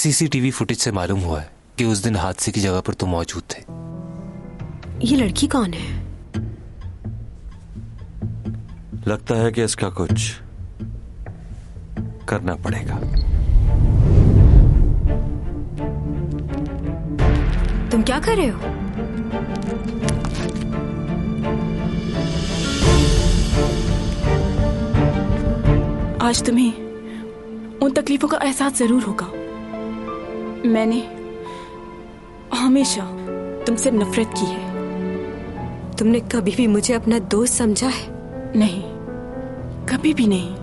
CCTV footage से मालूम हुआ है कि उस दिन हादसे की जगह पर तुम मौजूद थे। ये लड़की कौन है? लगता है कि इसका कुछ करना पड़ेगा। तुम क्या कर रहे हो? आज तुम्हें उन तकलीफों का एहसास जरूर होगा। मैंने हमेशा तुमसे नफरत की है। तुमने कभी भी मुझे अपना दोस्त समझा है? नहीं, कभी भी नहीं।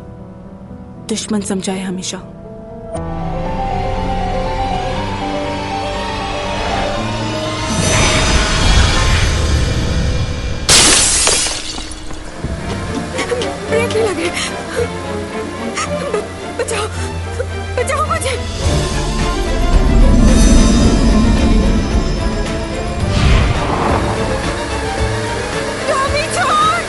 दुश्मन समझा है हमेशा। ब्रेक नहीं लगे। बचाओ, बचाओ मुझे। टॉमी छोड़।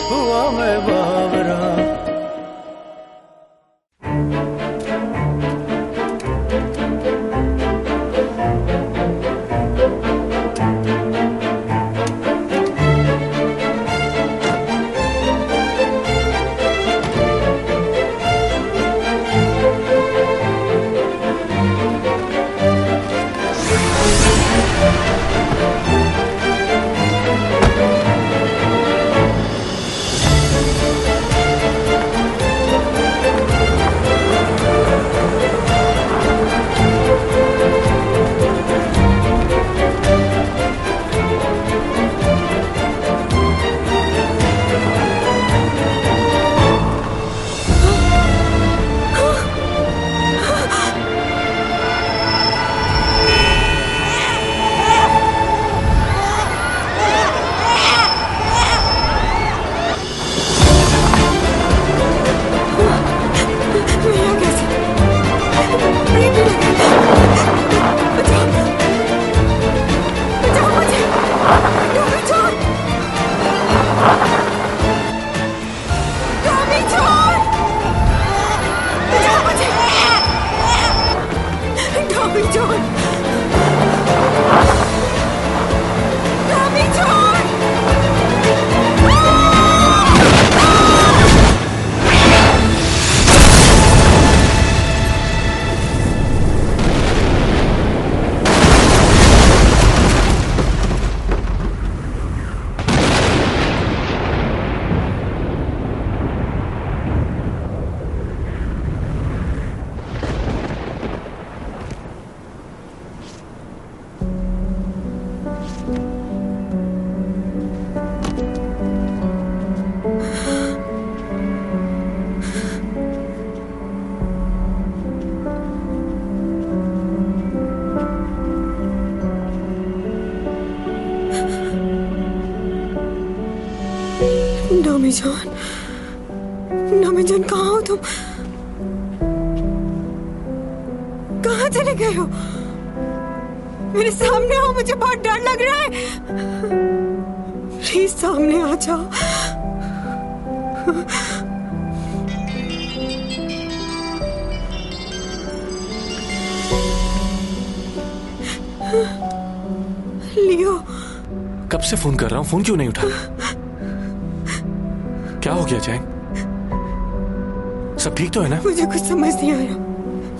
हुआ मैं बावरा। नमी जान कहाँ हो तुम? कहाँ चले गए हो? मेरे सामने हो, मुझे बहुत डर लग रहा है। प्लीज सामने आ जाओ। लियो, कब से फोन कर रहा हूँ, फोन क्यों नहीं उठा? क्या हो गया जैंग? सब ठीक तो है ना? मुझे कुछ समझ नहीं आ रहा।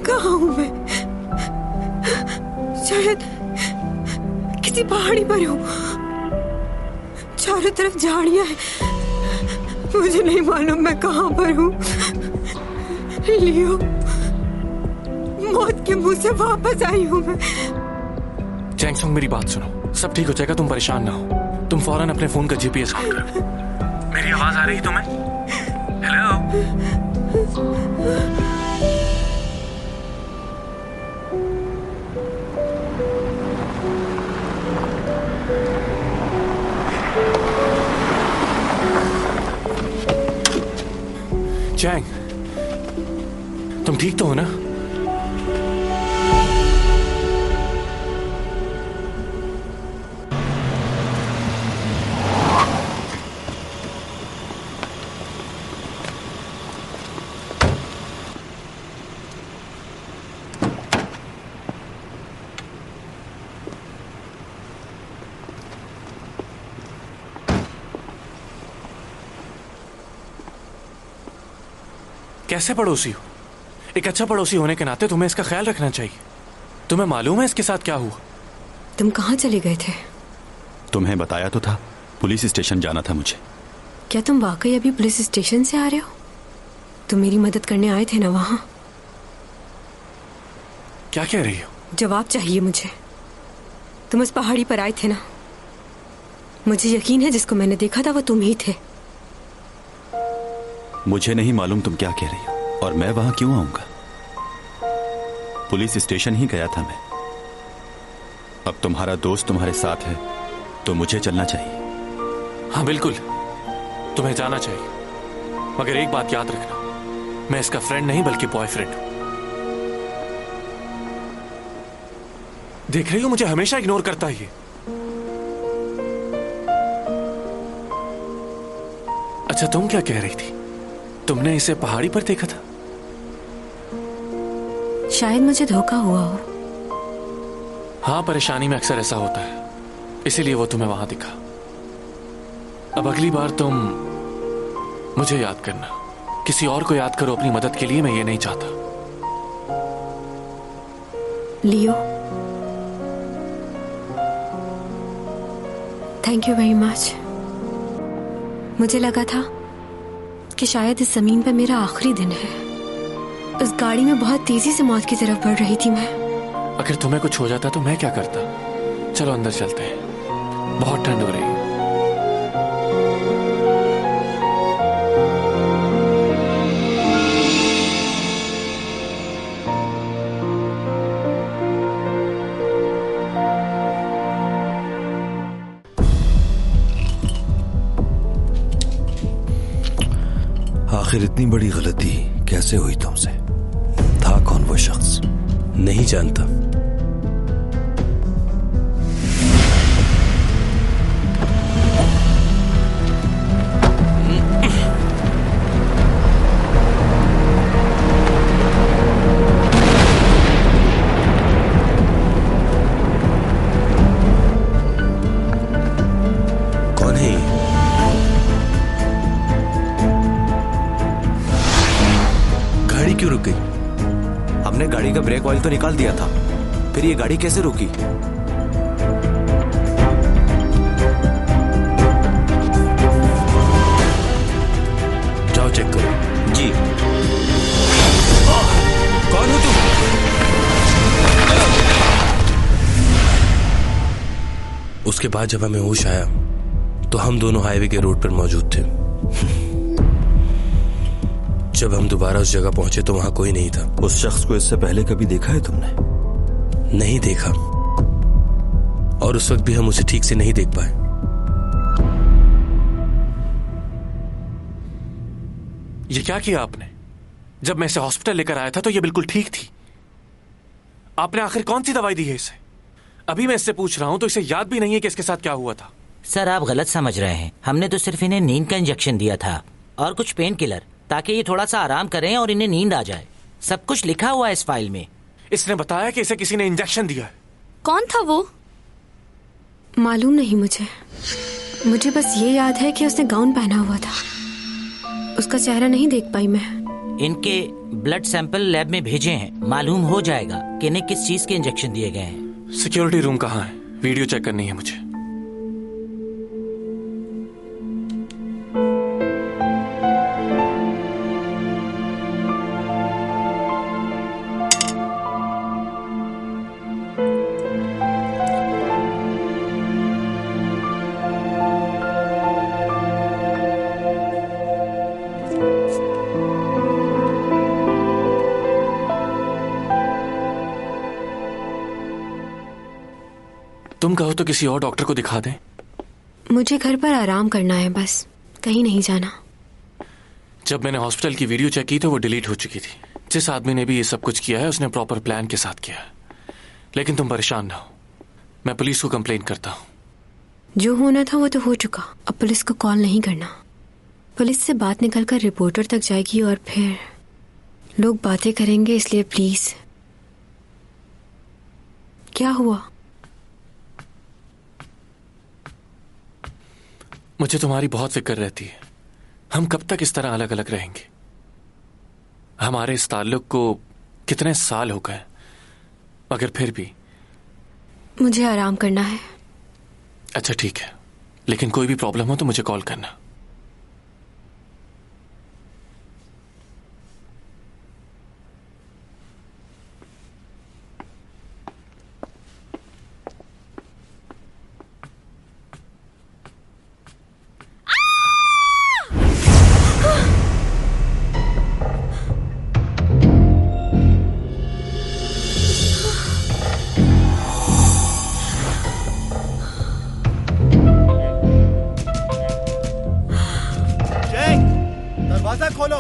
कहाँ हूँ मैं? शायद किसी पहाड़ी पर हूँ। चारों तरफ झाड़ियां हैं। मुझे नहीं मालूम मैं कहाँ पर हूँ। लियो, मौत के मुंह से वापस आई हूँ मैं। जैंग सुंग, मेरी बात सुनो। सब ठीक हो जाएगा, तुम परेशान ना हो। तुम फौरन अपने फोन का जीपीएस ऑन करो। मेरी आवाज आ रही तुम्हें? हेलो? जैंग, तुम ठीक तो हो ना? कैसे पड़ोसी हो? एक अच्छा पड़ोसी होने के नाते तुम्हें इसका ख्याल रखना चाहिए। तुम्हें मालूम है इसके साथ क्या हुआ? तुम कहाँ चले गए थे? तुम्हें बताया तो था, पुलिस स्टेशन जाना था मुझे। क्या तुम वाकई अभी पुलिस स्टेशन से आ रहे हो? तुम मेरी मदद करने आए थे ना वहां? क्या कह रही हो? जवाब चाहिए मुझे। तुम उस पहाड़ी पर आए थे ना? मुझे यकीन है जिसको मैंने देखा था वो तुम ही थे। मुझे नहीं मालूम तुम क्या कह रही हो, और मैं वहां क्यों आऊंगा? पुलिस स्टेशन ही गया था मैं। अब तुम्हारा दोस्त तुम्हारे साथ है तो मुझे चलना चाहिए। हाँ बिल्कुल, तुम्हें जाना चाहिए, मगर एक बात याद रखना, मैं इसका फ्रेंड नहीं बल्कि बॉयफ्रेंड हूं। देख रही हो, मुझे हमेशा इग्नोर करता है ये। अच्छा तुम क्या कह रही थी? तुमने इसे पहाड़ी पर देखा था? शायद मुझे धोखा हुआ हो। हाँ, परेशानी में अक्सर ऐसा होता है, इसीलिए वो तुम्हें वहां दिखा। अब अगली बार तुम मुझे याद करना, किसी और को याद करो अपनी मदद के लिए, मैं ये नहीं चाहता। लियो, थैंक यू वेरी मच। मुझे लगा था कि शायद इस जमीन पर मेरा आखिरी दिन है। उस गाड़ी में बहुत तेजी से मौत की तरफ बढ़ रही थी मैं। अगर तुम्हें कुछ हो जाता तो मैं क्या करता? चलो अंदर चलते हैं, बहुत ठंड हो रही है। आखिर इतनी बड़ी गलती कैसे हुई तुमसे? था कौन वो शख्स? नहीं जानता। कौन है ये? गाड़ी क्यों रुक गई? हमने गाड़ी का ब्रेक ऑयल तो निकाल दिया था, फिर ये गाड़ी कैसे रुकी? जाओ चेक करो। जी। कौन हो तुम? उसके बाद जब हमें होश आया तो हम दोनों हाईवे के रोड पर मौजूद थे। जब हम दोबारा उस जगह पहुंचे तो वहां कोई नहीं था। उस शख्स को इससे पहले कभी देखा है तुमने? नहीं देखा, और उस वक्त भी हम उसे ठीक से नहीं देख पाए। ये क्या किया आपने? जब मैं इसे हॉस्पिटल लेकर आया था तो ये बिल्कुल ठीक थी। आपने आखिर कौन सी दवाई दी है इसे? अभी मैं इससे पूछ रहा हूं तो इसे याद भी नहीं है कि इसके साथ क्या हुआ था। सर आप गलत समझ रहे हैं। हमने तो सिर्फ इन्हें नींद का इंजेक्शन दिया था और कुछ पेन किलर, ताकि ये थोड़ा सा आराम करें और इन्हें नींद आ जाए। सब कुछ लिखा हुआ है इस फाइल में। इसने बताया कि इसे किसी ने इंजेक्शन दिया है। कौन था वो? मालूम नहीं मुझे। मुझे बस ये याद है कि उसने गाउन पहना हुआ था। उसका चेहरा नहीं देख पाई मैं। इनके ब्लड सैंपल लैब में भेजे हैं, मालूम हो जाएगा कि इन्हें किस चीज के इंजेक्शन दिए गए हैं। सिक्योरिटी रूम कहाँ है? वीडियो चेक करनी है मुझे। तुम कहो तो किसी और डॉक्टर को दिखा दें। मुझे घर पर आराम करना है बस, कहीं नहीं जाना। जब मैंने हॉस्पिटल की वीडियो चेक की तो वो डिलीट हो चुकी थी। जिस आदमी ने भी ये सब कुछ किया है उसने प्रॉपर प्लान के साथ किया है। लेकिन तुम परेशान ना हो, मैं पुलिस को कंप्लेन करता हूँ। जो होना था वो तो हो चुका, अब पुलिस को कॉल नहीं करना। पुलिस से बात निकलकर रिपोर्टर तक जाएगी और फिर लोग बातें करेंगे, इसलिए प्लीज। क्या हुआ? मुझे तुम्हारी बहुत फिक्र रहती है। हम कब तक इस तरह अलग अलग रहेंगे? हमारे इस ताल्लुक को कितने साल हो गए, मगर फिर भी। मुझे आराम करना है। अच्छा ठीक है, लेकिन कोई भी प्रॉब्लम हो तो मुझे कॉल करना। दरवाजा खोलो।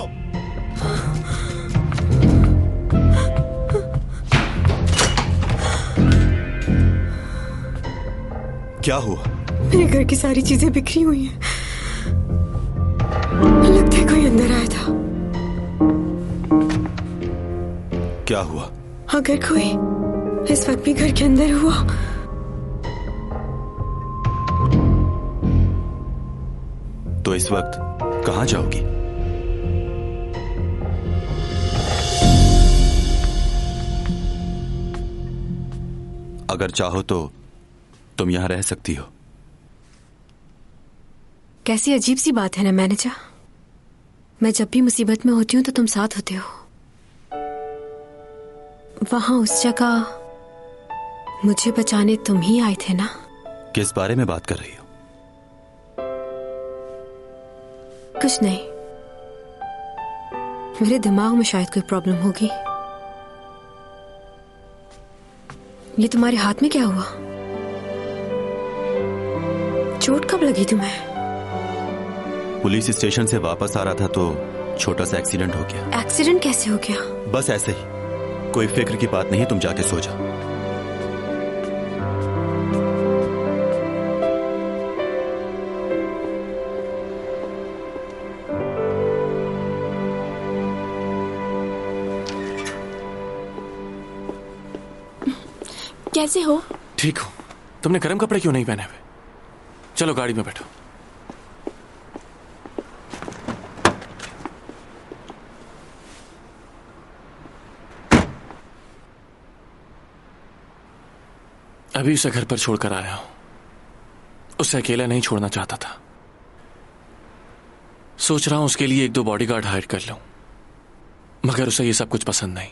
क्या हुआ? मेरे घर की सारी चीजें बिखरी हुई हैं। लगता है कोई अंदर आया था। क्या हुआ? अगर कोई इस वक्त भी घर के अंदर हुआ तो इस वक्त कहां जाओगी? अगर चाहो तो तुम यहां रह सकती हो। कैसी अजीब सी बात है ना मैनेजर। मैं जब भी मुसीबत में होती हूँ तो तुम साथ होते हो। वहां उस जगह मुझे बचाने तुम ही आए थे ना? किस बारे में बात कर रही हो? कुछ नहीं, मेरे दिमाग में शायद कोई प्रॉब्लम होगी। ये तुम्हारे हाथ में क्या हुआ? चोट कब लगी तुम्हें? पुलिस स्टेशन से वापस आ रहा था तो छोटा सा एक्सीडेंट हो गया। एक्सीडेंट कैसे हो गया? बस ऐसे ही, कोई फिक्र की बात नहीं, तुम जाके सो जाओ। कैसे हो? ठीक हो। तुमने गर्म कपड़े क्यों नहीं पहने हुए? चलो गाड़ी में बैठो। अभी उसे घर पर छोड़कर आया हूं। उसे अकेला नहीं छोड़ना चाहता था। सोच रहा हूं उसके लिए 1-2 बॉडीगार्ड हायर कर लूं, मगर उसे ये सब कुछ पसंद नहीं।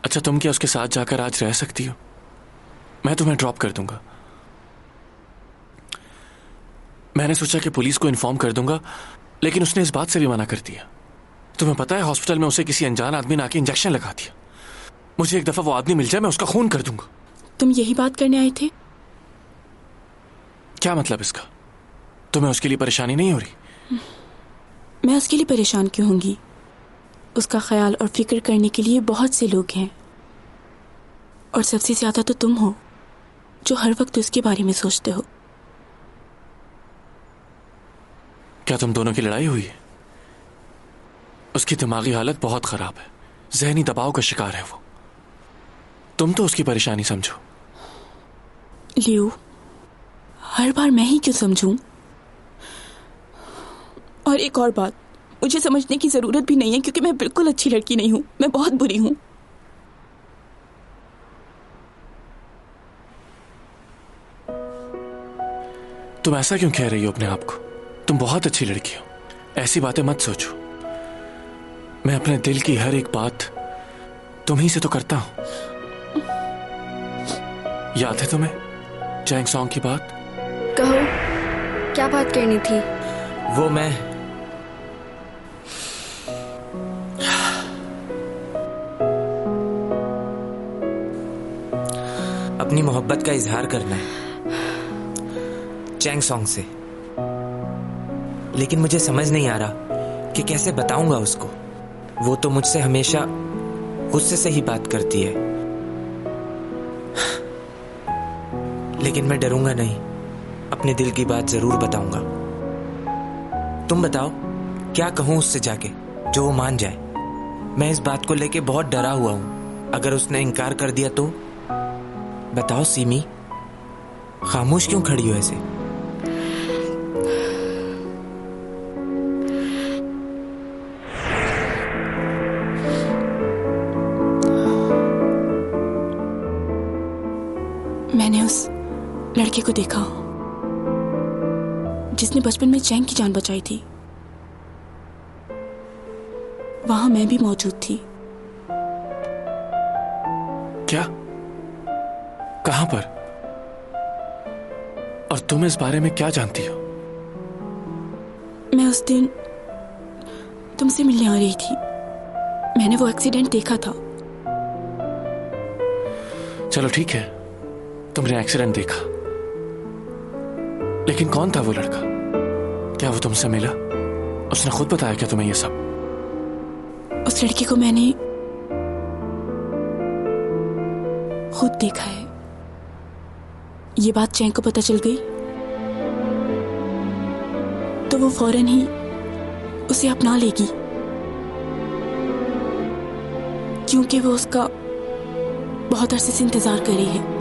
अच्छा, तुम क्या उसके साथ जाकर आज रह सकती हो? मैं तुम्हें ड्रॉप कर दूंगा। मैंने सोचा कि पुलिस को इन्फॉर्म कर दूंगा, लेकिन उसने इस बात से भी मना कर दिया। तुम्हें पता है, हॉस्पिटल में उसे किसी अनजान आदमी ने आके इंजेक्शन लगा दिया। मुझे एक दफा वो आदमी मिल जाए, मैं उसका खून कर दूंगा। तुम यही बात करने आए थे? क्या मतलब इसका? तुम्हें उसके लिए परेशानी नहीं हो रही? मैं उसके लिए परेशान क्यों होंगी? उसका ख्याल और फिक्र करने के लिए बहुत से लोग हैं, और सबसे ज्यादा तो तुम हो जो हर वक्त उसके बारे में सोचते हो। क्या तुम दोनों की लड़ाई हुई है? उसकी दिमागी हालत बहुत खराब है, जहनी दबाव का शिकार है वो। तुम तो उसकी परेशानी समझो। लियो, हर बार मैं ही क्यों समझूं? और एक और बात, मुझे समझने की जरूरत भी नहीं है, क्योंकि मैं बिल्कुल अच्छी लड़की नहीं हूं। मैं बहुत बुरी हूं। तुम ऐसा क्यों कह रही हो अपने आप को? तुम बहुत अच्छी लड़की हो। ऐसी बातें मत सोचो। मैं अपने दिल की हर एक बात तुम्ही से तो करता हूं। याद है तुम्हें चैंग सॉन्ग की बात? कहो, क्या बात करनी थी? वो मैं अपनी मोहब्बत का इजहार करना है चैंग सॉन्ग से, लेकिन मुझे समझ नहीं आ रहा कि कैसे बताऊंगा उसको। वो तो मुझसे हमेशा गुस्से से ही बात करती है, लेकिन मैं डरूंगा नहीं, अपने दिल की बात जरूर बताऊंगा। तुम बताओ, क्या कहूं उससे जाके जो वो मान जाए? मैं इस बात को लेके बहुत डरा हुआ हूं। अगर उसने इनकार कर दिया तो? बताओ सीमी, खामोश क्यों खड़ी हो ऐसे? लड़के को देखा हो जिसने बचपन में चैंग की जान बचाई थी। वहां मैं भी मौजूद थी। क्या? कहां पर? और तुम इस बारे में क्या जानती हो? मैं उस दिन तुमसे मिलने आ रही थी। मैंने वो एक्सीडेंट देखा था। चलो ठीक है, तुमने एक्सीडेंट देखा, लेकिन कौन था वो लड़का? क्या वो तुमसे मिला? उसने खुद बताया क्या तुम्हें ये सब? उस लड़के को मैंने खुद देखा है। ये बात चैंग को पता चल गई तो वो फौरन ही उसे अपना लेगी, क्योंकि वो उसका बहुत अरसे से इंतजार कर रही है।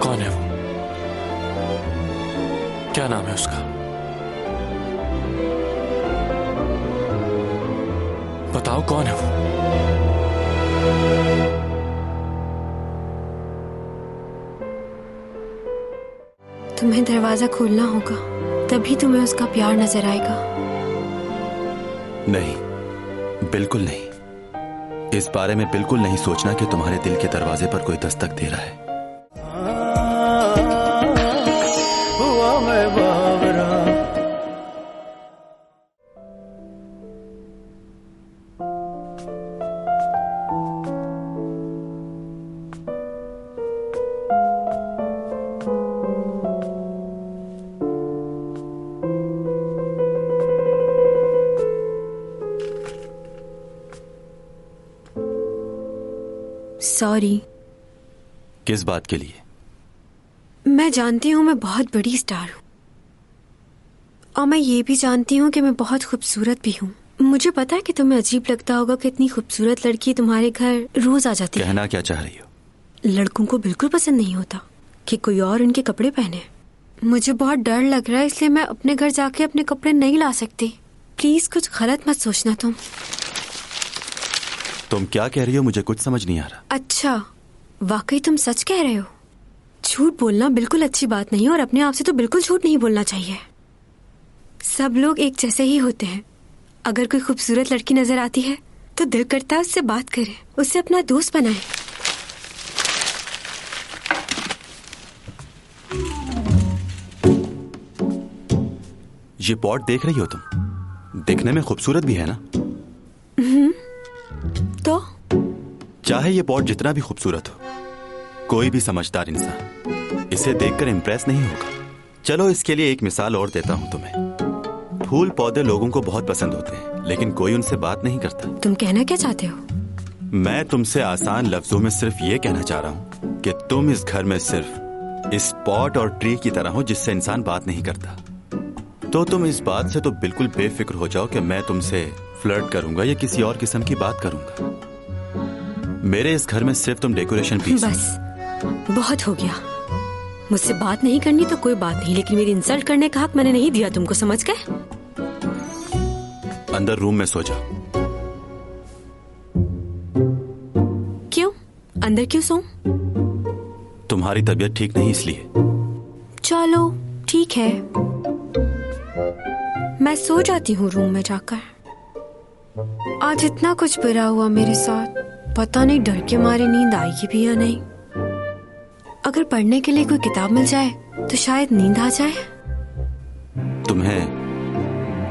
कौन है वो? क्या नाम है उसका? बताओ कौन है वो? तुम्हें दरवाजा खोलना होगा, तभी तुम्हें उसका प्यार नजर आएगा। नहीं, बिल्कुल नहीं। इस बारे में बिल्कुल नहीं सोचना कि तुम्हारे दिल के दरवाजे पर कोई दस्तक दे रहा है। हुआ मैं बावरा। सॉरी। किस बात के लिए? मैं जानती हूँ मैं बहुत बड़ी स्टार हूँ, और मैं ये भी जानती हूँ कि मैं बहुत खूबसूरत भी हूँ। मुझे पता है कि तुम्हें अजीब लगता होगा कि इतनी खूबसूरत लड़की तुम्हारे घर रोज आ जाती है। कहना क्या चाह रही हो? लड़कों को बिल्कुल पसंद नहीं होता कि कोई और उनके कपड़े पहने। मुझे बहुत डर लग रहा है, इसलिए मैं अपने घर जाके अपने कपड़े नहीं ला सकती। प्लीज कुछ गलत मत सोचना। तुम क्या कह रही हो? मुझे कुछ समझ नहीं आ रहा। अच्छा, वाकई तुम सच कह रहे हो? झूठ बोलना बिल्कुल अच्छी बात नहीं, और अपने आप से तो बिल्कुल झूठ नहीं बोलना चाहिए। सब लोग एक जैसे ही होते हैं। अगर कोई खूबसूरत लड़की नजर आती है तो दिल करता है उससे बात करें, उससे अपना दोस्त बनाएं। ये पॉट देख रही हो तुम? दिखने में खूबसूरत भी है ना? तो चाहे ये पॉट जितना भी खूबसूरत हो, कोई भी समझदार इंसान इसे देखकर इंप्रेस नहीं होगा। चलो इसके लिए एक मिसाल और देता हूं तुम्हें। फूल पौधे लोगों को बहुत पसंद होते हैं, लेकिन कोई उनसे बात नहीं करता। तुम कहना क्या चाहते हो? मैं तुमसे आसान लफ्जों में सिर्फ ये कहना चाह रहा हूं कि तुम इस घर में सिर्फ इस पॉट और ट्री की तरह हो जिससे इंसान बात नहीं करता। तो तुम इस बात से तो बिल्कुल बेफिक्र हो जाओ कि मैं तुमसे फ्लर्ट करूंगा या किसी और किस्म की बात करूंगा। मेरे इस घर में सिर्फ तुम डेकोरेशन पीस। बस बहुत हो गया। मुझसे बात नहीं करनी तो कोई बात नहीं, लेकिन मेरी इंसल्ट करने का हक मैंने नहीं दिया तुमको, समझ गए? अंदर रूम में सो जाओ। क्यों? अंदर क्यों सोऊं? तुम्हारी तबीयत ठीक नहीं इसलिए। चलो ठीक है, मैं सो जाती हूँ रूम में जाकर। आज इतना कुछ बुरा हुआ मेरे साथ, पता नहीं डर के मारे नींद आएगी भी या नहीं। अगर पढ़ने के लिए कोई किताब मिल जाए तो शायद नींद आ जाए। तुम्हें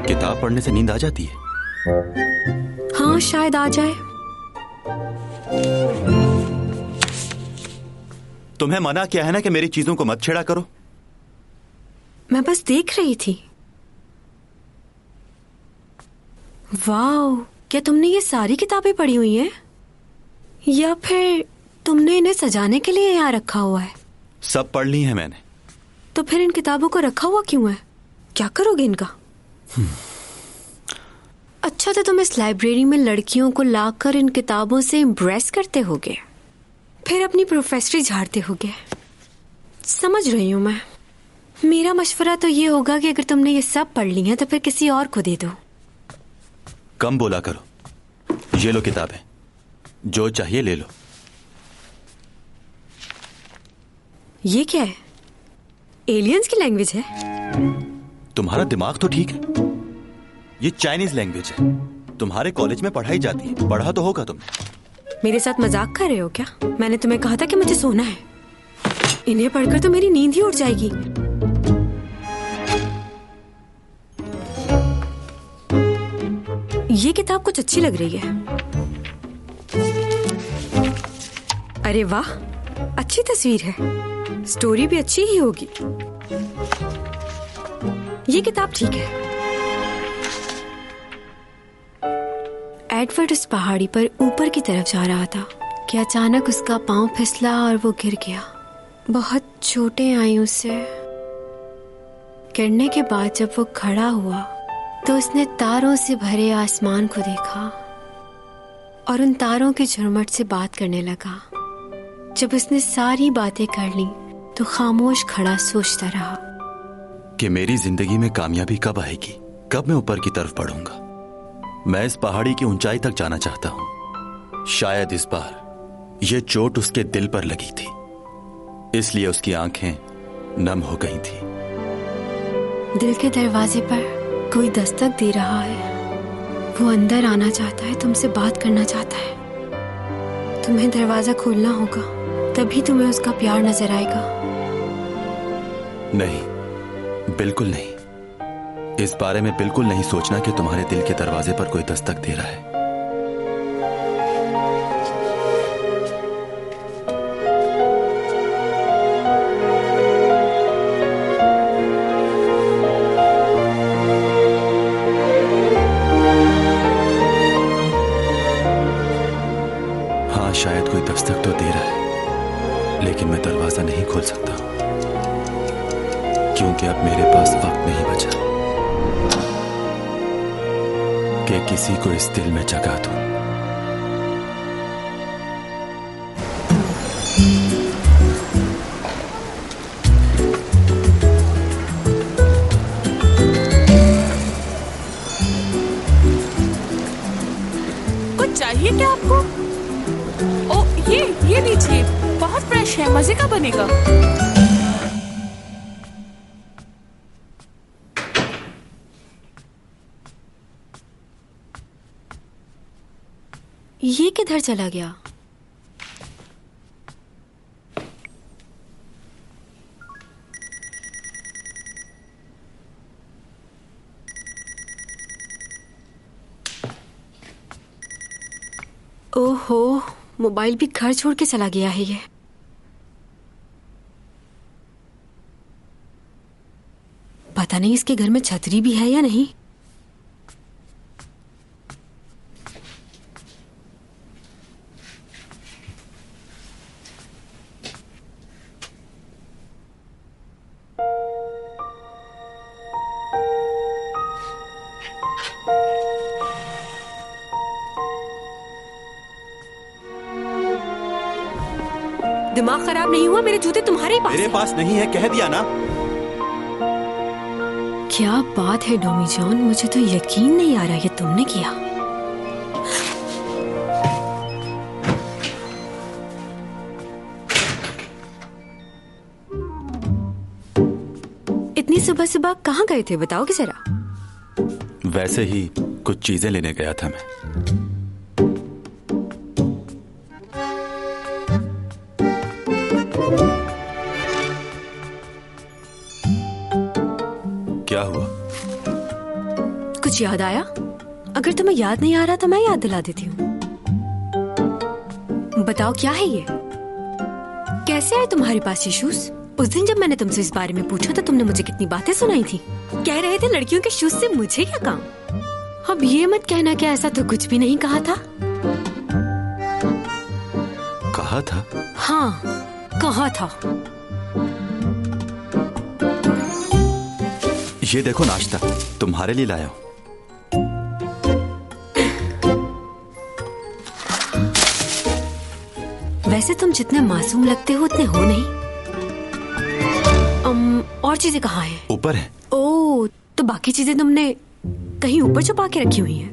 किताब पढ़ने से नींद आ जाती है? हाँ, शायद आ जाए। तुम्हें मना किया है ना कि मेरी चीजों को मत छेड़ा करो। मैं बस देख रही थी। वाओ, क्या तुमने ये सारी किताबें पढ़ी हुई हैं? या फिर तुमने इन्हें सजाने के लिए यहाँ रखा हुआ है? सब पढ़ ली है मैंने। तो फिर इन किताबों को रखा हुआ क्यों है? क्या करोगे इनका? अच्छा, तो तुम इस लाइब्रेरी में लड़कियों को लाकर इन किताबों से इम्प्रेस करते होगे, फिर अपनी प्रोफेसरी झाड़ते होगे। समझ रही हूँ मैं। मेरा मशवरा तो ये होगा कि अगर तुमने ये सब पढ़ ली है तो फिर किसी और को दे दो। कम बोला करो। ये लो किताबें, जो चाहिए ले लो। ये क्या है? एलियंस की लैंग्वेज है? तुम्हारा दिमाग तो ठीक है। ये चाइनीज लैंग्वेज है, तुम्हारे कॉलेज में पढ़ाई जाती है, पढ़ा तो होगा तुमने। मेरे साथ मजाक कर रहे हो क्या? मैंने तुम्हें कहा था कि मुझे सोना है। इन्हें पढ़कर तो मेरी नींद ही उड़ जाएगी। ये किताब कुछ अच्छी लग रही है। अरे वाह, अच्छी तस्वीर है। स्टोरी भी अच्छी ही होगी। ये किताब ठीक है। एडवर्ड उस पहाड़ी पर ऊपर की तरफ जा रहा था कि अचानक उसका पांव फिसला और वो गिर गया। बहुत चोटें आई उसे। गिरने के बाद जब वो खड़ा हुआ तो उसने तारों से भरे आसमान को देखा और उन तारों के झुरमुट से बात करने लगा। जब उसने सारी बातें कर ली तो खामोश खड़ा सोचता रहा कि मेरी जिंदगी में कामयाबी कब आएगी, कब मैं ऊपर की तरफ बढ़ूंगा। मैं इस पहाड़ी की ऊंचाई तक जाना चाहता हूं। शायद इस बार यह चोट उसके दिल पर लगी थी, इसलिए उसकी आंखें नम हो गई थी। दिल के दरवाजे पर कोई दस्तक दे रहा है। वो अंदर आना चाहता है, तुमसे बात करना चाहता है। तुम्हें दरवाजा खोलना होगा, तभी तुम्हें उसका प्यार नजर आएगा। नहीं, बिल्कुल नहीं। इस बारे में बिल्कुल नहीं सोचना कि तुम्हारे दिल के दरवाजे पर कोई दस्तक दे रहा है। हाँ, शायद कोई दस्तक तो दे रहा है, लेकिन मैं दरवाजा नहीं खोल सकता क्योंकि अब मेरे पास वक्त नहीं बचा कि किसी को इस दिल में जगा दूं। कुछ चाहिए क्या आपको? ओ, ये लीजिए, बहुत फ्रेश है, मजे का बनेगा। ये किधर चला गया? ओहो, मोबाइल भी घर छोड़ के चला गया है ये। पता नहीं इसके घर में छतरी भी है या नहीं। दिमाग खराब नहीं हुआ? मेरे जूते तुम्हारे ही पास मेरे हैं। पास नहीं है, कह दिया ना। क्या बात है डोमी जॉन, मुझे तो यकीन नहीं आ रहा ये तुमने किया। इतनी सुबह सुबह कहाँ गए थे, बताओगे जरा? वैसे ही कुछ चीजें लेने गया था मैं। क्या हुआ? कुछ याद आया? अगर तुम्हें याद नहीं आ रहा तो मैं याद दिला देती हूँ। बताओ क्या है ये? कैसे आए तुम्हारे पास ये शूज? उस दिन जब मैंने तुमसे इस बारे में पूछा तो तुमने मुझे कितनी बातें सुनाई थी। कह रहे थे लड़कियों के शूज से मुझे क्या काम। अब ये मत कहना कि ऐसा तो कुछ भी नहीं कहा था। कहा था? हाँ, कहा था। ये देखो नाश्ता, तुम्हारे लिए लाया हूं। वैसे तुम जितने मासूम लगते हो उतने हो नहीं। और चीजें कहाँ हैं? ऊपर है। ओह, तो बाकी चीजें तुमने कहीं ऊपर छुपा के रखी हुई हैं।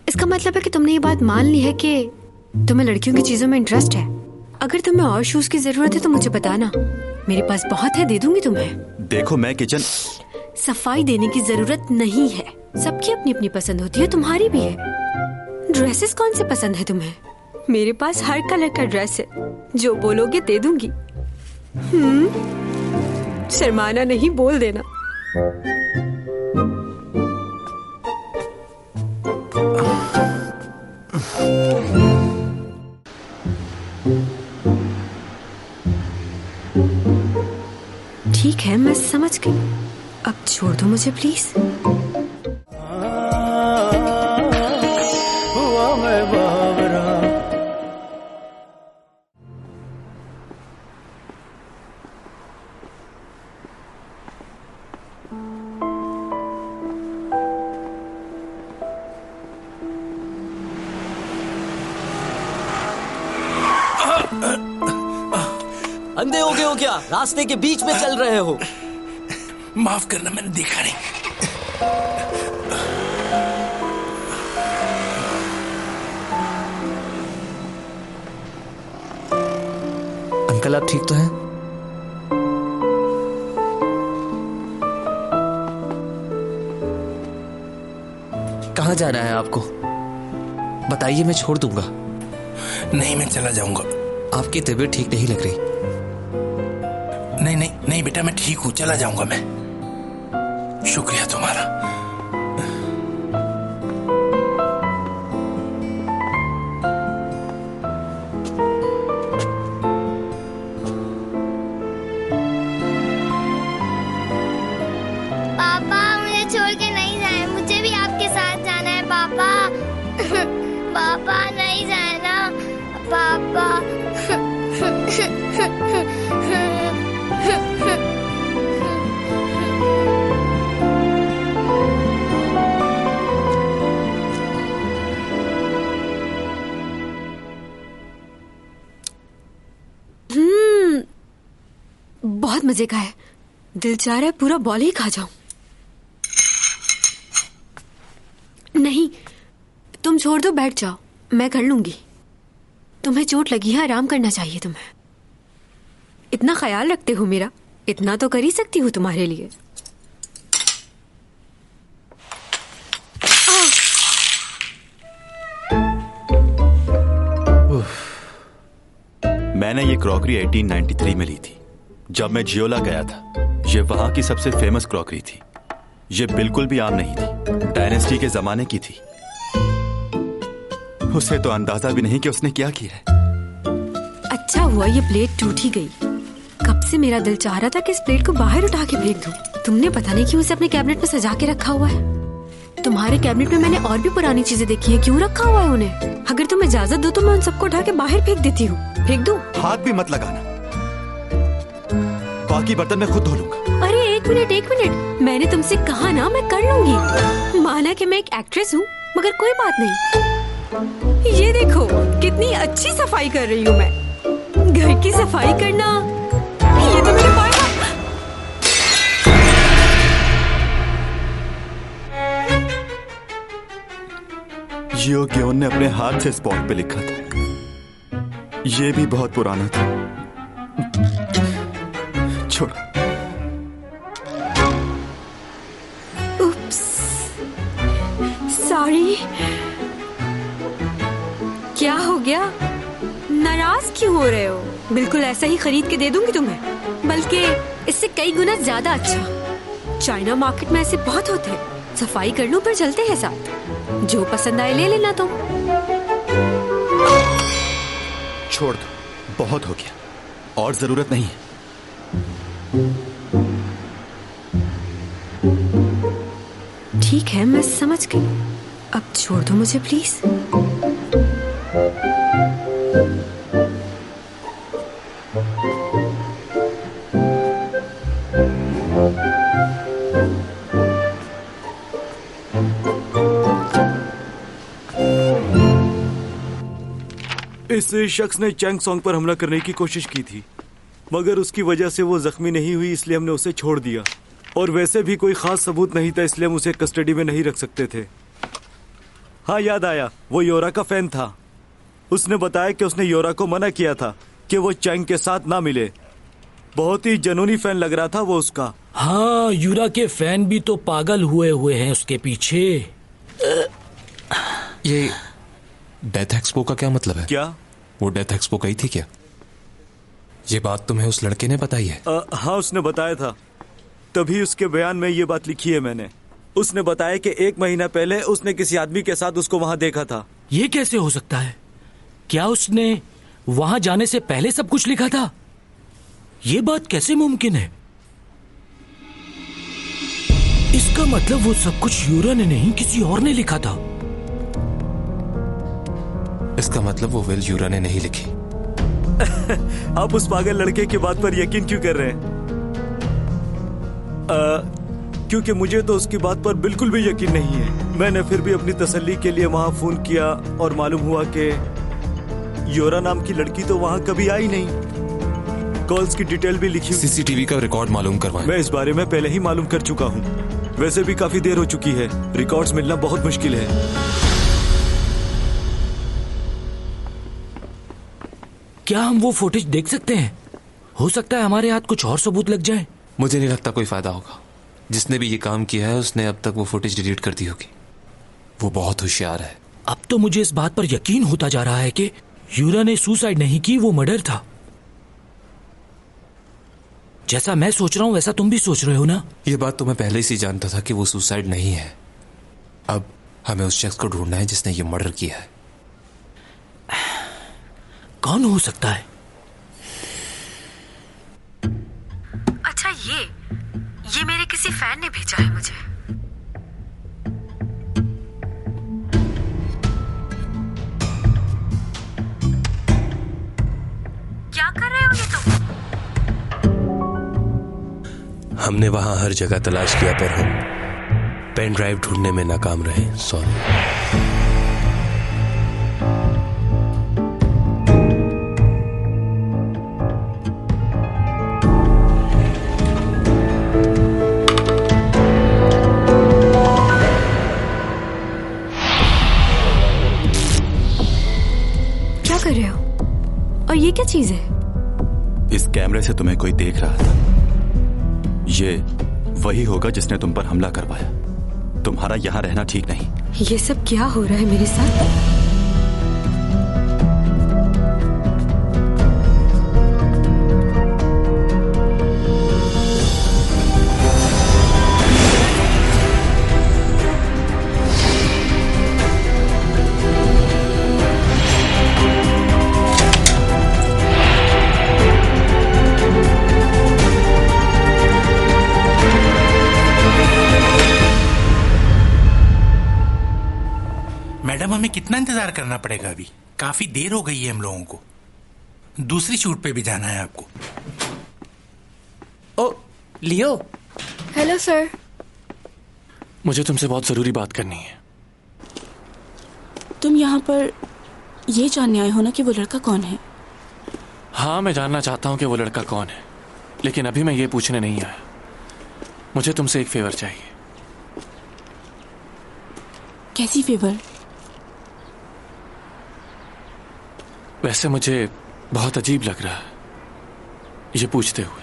इसका मतलब है कि तुमने ये बात मान ली है कि तुम्हें लड़कियों की चीजों में इंटरेस्ट है। अगर तुम्हें और शूज की जरूरत है तो मुझे बताना, मेरे पास बहुत है, दे दूंगी तुम्हें। देखो मैं किचन सफाई देने की जरूरत नहीं है, सबकी अपनी अपनी पसंद होती है, तुम्हारी भी है। ड्रेसेस कौन से पसंद है तुम्हें? मेरे पास हर कलर का ड्रेस है, जो बोलोगे दे दूंगी। शर्माना नहीं, बोल देना। ठीक है, मैं समझ गई। अब छोड़ दो मुझे प्लीज। हुआ मैं बावरा। अंधे हो गए हो क्या? रास्ते के बीच में चल रहे हो। माफ करना, मैंने देखा नहीं। अंकल आप ठीक तो हैं? कहाँ जाना है आपको? बताइए, मैं छोड़ दूंगा। नहीं, मैं चला जाऊंगा। आपकी तबीयत ठीक नहीं लग रही। नहीं नहीं नहीं बेटा, मैं ठीक हूं, चला जाऊंगा मैं। शुक्रिया तुम्हारा। पापा मुझे छोड़ के नहीं जाए, मुझे भी आपके साथ जाना है पापा। पापा नहीं जाए ना पापा। बहुत मजे का है, दिल चाह रहा है पूरा बॉल ही खा जाऊं। नहीं, तुम छोड़ दो, बैठ जाओ, मैं कर लूंगी। तुम्हें चोट लगी है, आराम करना चाहिए तुम्हें। इतना ख्याल रखते हो मेरा, इतना तो कर ही सकती हूँ तुम्हारे लिए। मैंने ये क्रॉकरी 1893 में ली थी, जब मैं जियोला गया था। ये वहां की सबसे फेमस क्रॉकरी थी। ये बिल्कुल भी आम नहीं थी, डायनेस्टी के जमाने की थी। उसे तो अंदाजा भी नहीं कि उसने क्या किया है। अच्छा हुआ ये प्लेट टूट ही गई। कब से मेरा दिल चाह रहा था कि इस प्लेट को बाहर उठा के फेंक दूं। तुमने पता नहीं क्यों इसे अपने कैबिनेट में सजा के रखा हुआ है। तुम्हारे कैबिनेट में मैंने और भी पुरानी चीजें देखी है, क्यों रखा हुआ है उन्हें? अगर तुम इजाजत दो तो मैं उन सबको उठा के बाहर फेंक देती हूँ। फेंक दूं? हाथ भी मत लगाना, बाकी बर्तन मैं खुद धो लूंगा। अरे एक मिनट, मैंने तुमसे कहा ना मैं कर लूंगी। माना कि मैं एक एक्ट्रेस हूँ, मगर कोई बात नहीं। ये देखो कितनी अच्छी सफाई कर रही हूँ मैं। घर की सफाई करना, ये तो मेरे पास। जियो ग्योन ने अपने हाथ से स्पॉट पे लिखा था। ये भी बहुत पुराना था। छोड़। उप्स, सॉरी। क्या हो गया? नाराज क्यों हो रहे हो? बिल्कुल ऐसा ही खरीद के दे दूंगी तुम्हें, बल्कि इससे कई गुना ज्यादा अच्छा। चाइना मार्केट में ऐसे बहुत होते हैं। सफाई कर लूं फिर चलते हैं साथ। जो पसंद आए ले लेना तुम। छोड़ दो, बहुत हो गया, और जरूरत नहीं है। ठीक है, मैं समझ गई। अब छोड़ दो मुझे प्लीज। इस शख्स ने चैंग सॉन्ग पर हमला करने की कोशिश की थी। मगर उसकी वजह से वो जख्मी नहीं हुई, इसलिए हमने उसे छोड़ दिया। और वैसे भी कोई खास सबूत नहीं था, इसलिए हम उसे कस्टडी में नहीं रख सकते थे। हाँ, याद आया, वो योरा का फैन था। उसने बताया कि उसने योरा को मना किया था कि वो चैंग के साथ ना मिले। बहुत ही जनूनी फैन लग रहा था वो उसका। हाँ, यूरा के फैन भी तो पागल हुए हैं उसके पीछे। ये डेथ एक्सपो का क्या मतलब है? क्या वो डेथ एक्सपो गई थी क्या? ये बात तुम्हें उस लड़के ने बताई है? हाँ, उसने बताया था, तभी उसके बयान में ये बात लिखी है मैंने। उसने बताया कि 1 महीना पहले उसने किसी आदमी के साथ उसको वहां देखा था। ये कैसे हो सकता है? क्या उसने वहां जाने से पहले सब कुछ लिखा था? ये बात कैसे मुमकिन है? इसका मतलब वो सब कुछ यूरा ने नहीं, किसी और ने लिखा था। इसका मतलब वो विल यूरा ने नहीं लिखी। आप उस पागल लड़के की बात पर यकीन क्यों कर रहे हैं? क्योंकि मुझे तो उसकी बात पर बिल्कुल भी यकीन नहीं है। मैंने फिर भी अपनी तसल्ली के लिए वहां फोन किया और मालूम हुआ कि योरा नाम की लड़की तो वहां कभी आई नहीं। कॉल्स की डिटेल भी लिखी। सीसीटीवी का रिकॉर्ड मालूम करवाएं। मैं इस बारे में पहले ही मालूम कर चुका हूँ। वैसे भी काफी देर हो चुकी है, रिकॉर्ड्स मिलना बहुत मुश्किल है। क्या हम वो फुटेज देख सकते हैं? हो सकता है हमारे हाथ कुछ और सबूत लग जाए। मुझे नहीं लगता कोई फायदा होगा। जिसने भी ये काम किया है उसने अब तक वो फुटेज डिलीट कर दी होगी। वो बहुत होशियार है। अब तो मुझे इस बात पर यकीन होता जा रहा है कि यूरा ने सुसाइड नहीं की, वो मर्डर था। जैसा मैं सोच रहा हूं वैसा तुम भी सोच रहे हो ना? ये बात तो मैं पहले से जानता था कि वो सुसाइड नहीं है। अब हमें उस शख्स को ढूंढना है जिसने ये मर्डर किया है। कौन हो सकता है? अच्छा, ये मेरे किसी फैन ने भेजा है मुझे। क्या कर रहे हो ये तुम? हमने वहां हर जगह तलाश किया पर हम पेन ड्राइव ढूंढने में नाकाम रहे। सॉरी। क्या कर रहे हो? और ये क्या चीज है? इस कैमरे से तुम्हें कोई देख रहा था। ये वही होगा जिसने तुम पर हमला करवाया। तुम्हारा यहां रहना ठीक नहीं। ये सब क्या हो रहा है मेरे साथ? मैडम, हमें कितना इंतजार करना पड़ेगा? अभी काफी देर हो गई है हम लोगों को। दूसरी शूट पे भी जाना है आपको। ओ लियो। Hello sir. मुझे तुमसे बहुत जरूरी बात करनी है। तुम यहाँ पर ये जानने आए हो ना कि वो लड़का कौन है? हाँ, मैं जानना चाहता हूँ कि वो लड़का कौन है, लेकिन अभी मैं ये पूछने नहीं आया। मुझे तुमसे एक फेवर चाहिए। कैसी फेवर? वैसे मुझे बहुत अजीब लग रहा है ये पूछते हुए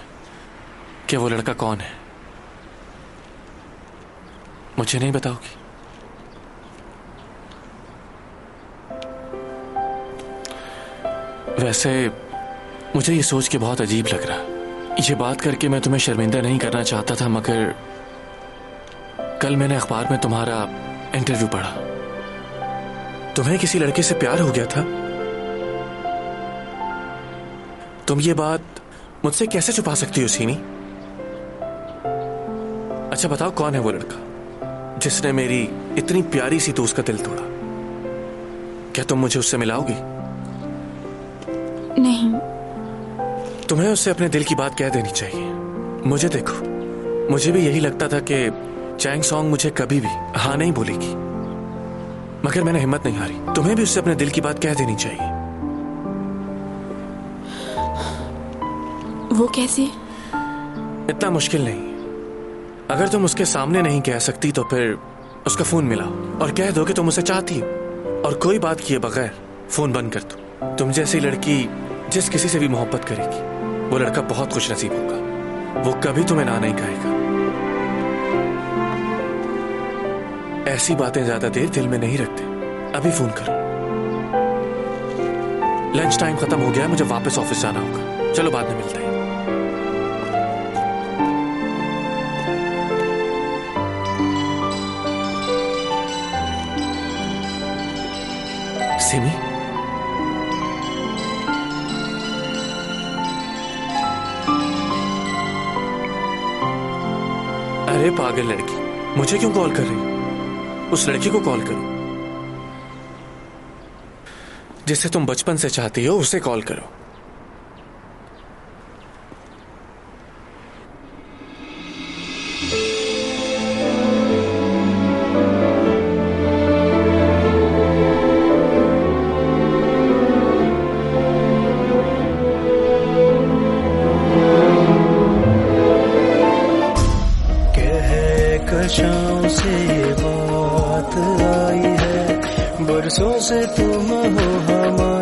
कि वो लड़का कौन है। मुझे नहीं बताओगी? वैसे मुझे ये सोच के बहुत अजीब लग रहा है। ये बात करके मैं तुम्हें शर्मिंदा नहीं करना चाहता था, मगर कल मैंने अखबार में तुम्हारा इंटरव्यू पढ़ा। तुम्हें किसी लड़के से प्यार हो गया था। तुम ये बात मुझसे कैसे छुपा सकती हो सीनी? अच्छा बताओ, कौन है वो लड़का जिसने मेरी इतनी प्यारी सी दोस्त का दिल तोड़ा? क्या तुम मुझे उससे मिलाओगी? नहीं। तुम्हें उससे अपने दिल की बात कह देनी चाहिए। मुझे देखो, मुझे भी यही लगता था कि चैंग सॉन्ग मुझे कभी भी हाँ नहीं बोलेगी, मगर मैंने हिम्मत नहीं हारी। तुम्हें भी उससे अपने दिल की बात कह देनी चाहिए। वो कैसे? इतना मुश्किल नहीं। अगर तुम उसके सामने नहीं कह सकती तो फिर उसका फोन मिलाओ और कह दो कि तुम उसे चाहती हो, और कोई बात किए बगैर फोन बंद कर दो। तुम जैसी लड़की जिस किसी से भी मोहब्बत करेगी वो लड़का बहुत खुश नसीब होगा। वो कभी तुम्हें ना नहीं कहेगा। ऐसी बातें ज्यादा देर दिल में नहीं रखते। अभी फोन करो। लंच टाइम खत्म हो गया है, मुझे वापस ऑफिस जाना होगा। चलो बाद में मिलते हैं। सिमी, अरे पागल लड़की, मुझे क्यों कॉल कर रही? उस लड़की को कॉल करो जिसे तुम बचपन से चाहती हो, उसे कॉल करो। कशों से बात आई है, बरसों से तुम हो हमारे।